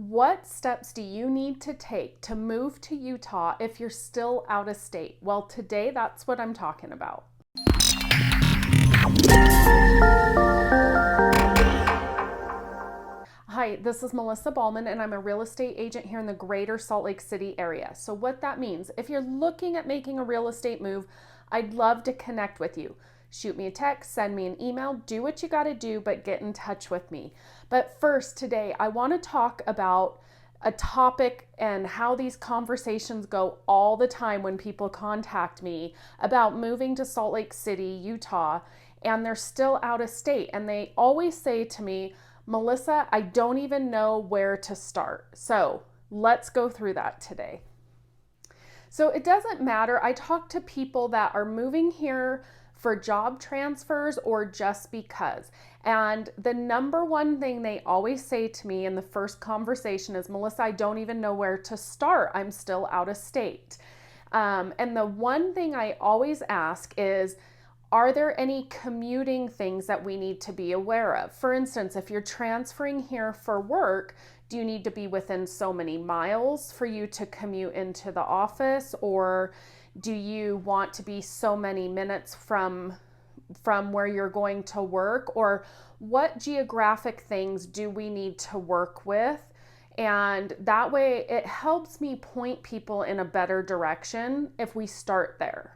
what steps do you need to take to move to Utah if you're still out of state? Well, today that's what I'm talking about. Hi, this is Melissa Ballman, and I'm a real estate agent here in the greater Salt Lake City area. So what that means, if you're looking at making a real estate move, I'd love to connect with you. Shoot me a text, send me an email, do what you got to do, but get in touch with me. But first, today, I want to talk about a topic and how these conversations go all the time when people contact me about moving to Salt Lake City, Utah, and they're still out of state. And they always say to me, Melissa, I don't even know where to start. So let's go through that today. So it doesn't matter. I talk to people that are moving here for job transfers or just because. And the number one thing they always say to me in the first conversation is, Melissa, I don't even know where to start. I'm still out of state. And the one thing I always ask is, are there any commuting things that we need to be aware of? For instance, if you're transferring here for work, do you need to be within so many miles for you to commute into the office? Or do you want to be so many minutes from where you're going to work? Or what geographic things do we need to work with? And that way it helps me point people in a better direction if we start there.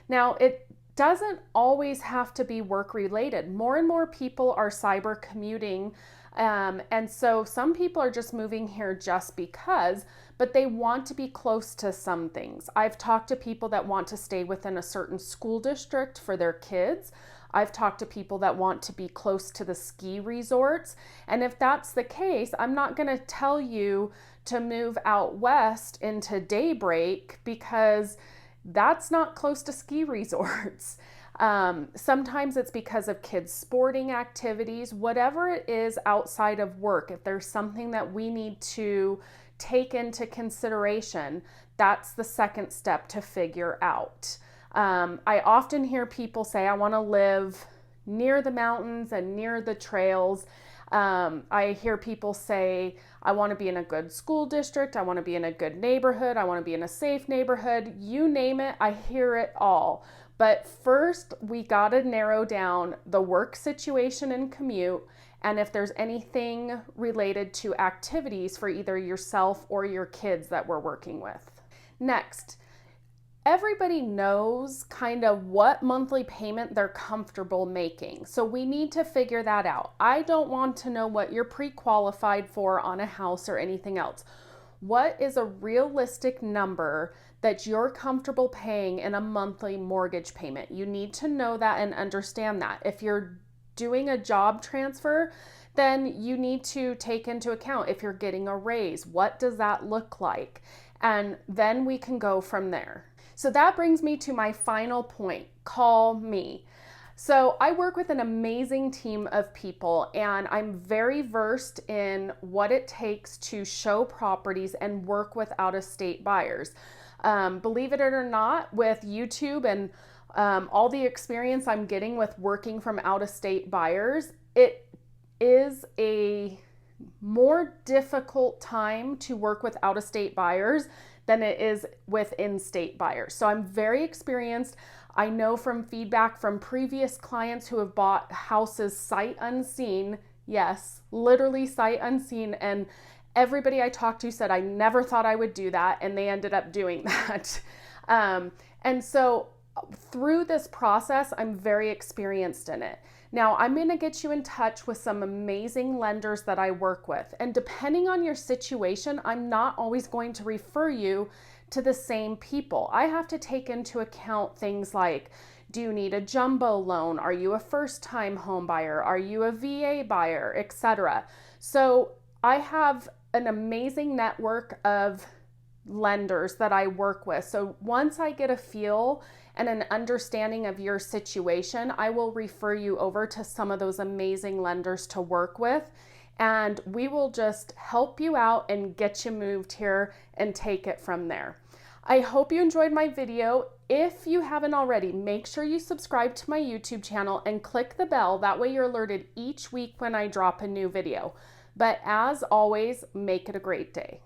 Now, it doesn't always have to be work related. More and more people are cyber commuting. And so some people are just moving here just because, but they want to be close to some things. I've talked to people that want to stay within a certain school district for their kids. I've talked to people that want to be close to the ski resorts. And if that's the case, I'm not going to tell you to move out west into Daybreak because that's not close to ski resorts. Sometimes it's because of kids' sporting activities, whatever it is outside of work. If there's something that we need to take into consideration, that's the second step to figure out. I often hear people say, I want to live near the mountains and near the trails. I hear people say, I want to be in a good school district. I want to be in a good neighborhood. I want to be in a safe neighborhood. You name it, I hear it all. But first, we got to narrow down the work situation and commute, and if there's anything related to activities for either yourself or your kids that we're working with. Next, everybody knows kind of what monthly payment they're comfortable making. So we need to figure that out. I don't want to know what you're pre-qualified for on a house or anything else. What is a realistic number that you're comfortable paying in a monthly mortgage payment? You need to know that and understand that. If you're doing a job transfer, then you need to take into account if you're getting a raise, what does that look like? And then we can go from there. So that brings me to my final point, call me. So I work with an amazing team of people, and I'm very versed in what it takes to show properties and work with out-of-state buyers. Believe it or not, with YouTube and all the experience I'm getting with working from out-of-state buyers, it is a more difficult time to work with out-of-state buyers than it is with in-state buyers. So I'm very experienced. I know from feedback from previous clients who have bought houses sight unseen, yes, literally sight unseen, and everybody I talked to said I never thought I would do that, and they ended up doing that. And so through this process, I'm very experienced in it. Now, I'm going to get you in touch with some amazing lenders that I work with. And depending on your situation, I'm not always going to refer you to the same people. I have to take into account things like, do you need a jumbo loan? Are you a first-time home buyer? Are you a VA buyer, etc.? So I have an amazing network of lenders that I work with. So once I get a feel and an understanding of your situation, I will refer you over to some of those amazing lenders to work with, and we will just help you out and get you moved here and take it from there. I hope you enjoyed my video. If you haven't already, make sure you subscribe to my YouTube channel and click the bell. That way you're alerted each week when I drop a new video. But as always, make it a great day.